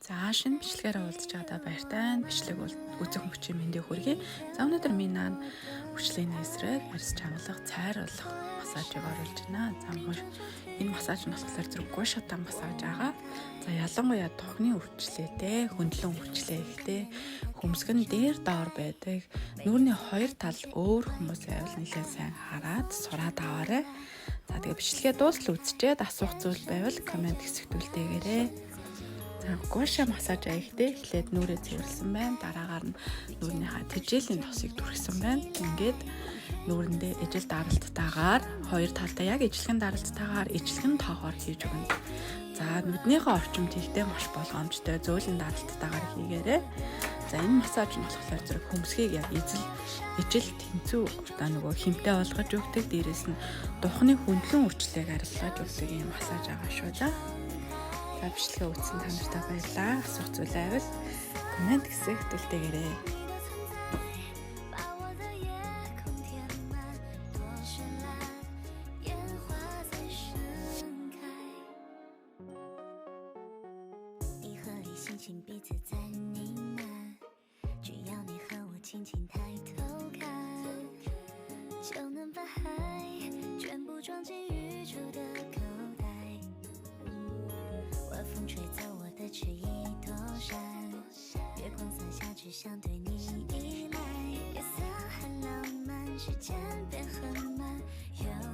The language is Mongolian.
За шинэ бичлэгээр уулзч байгаадаа баяртай. Бичлэг бол үзэг мөчийн мэндийг хүргэе. За өнөөдөр минь хүчлийн эсрэг арьс чангалах, цайр болох массажийг оруулж байна. За энэ массаж нь болохоор зэрэг гуйшатан массаж байгаа. За ялангуяа тухны өвчлөлтэй, хөндлөн өвчлөө ихтэй, хөмсгөн дээр доор байдаг. Нүүрний хоёр тал өөр хүмүүс байвал нэлээд сайн хараад сураад аваарай. За тэгээ бичлэгээ дуустал үзчихэд асуух зүйл байвал комент хэсэгт үлдээгээрэй. Гуйша массаж ихтэй эхлээд нүрээ цэвэрлсэн байна. Дараагаар нь нүрийнхаа тэжээлийн тосыг түргсэн байна. Ингээд нүрэндээ ижил даралттайгаар хоёр талдаа яг ижилхэн даралттайгаар ижилхэн тоогоор хийж өгнө. За нүднийхээ орчимд хийхдээ маш болгоомжтой зөөлөн даралттайгаар хийгээрэй. За энэ массаж нь болохоор зэрэг хөмсгийг яг ижил тэнцүү одоо нөгөө хэмтэй болгож өгдөг. Дээрээс нь духны хөндлөн өвчлөгийг арилгаж өгдөг юм массаж байгаа шүү дээ. За бичлэгээ үзсэн та нартай баярлалаа. Асуух зүйл байвал комент хэсэгт үлдээгээрэй.想对你依赖，夜色很浪漫，时间变很慢，有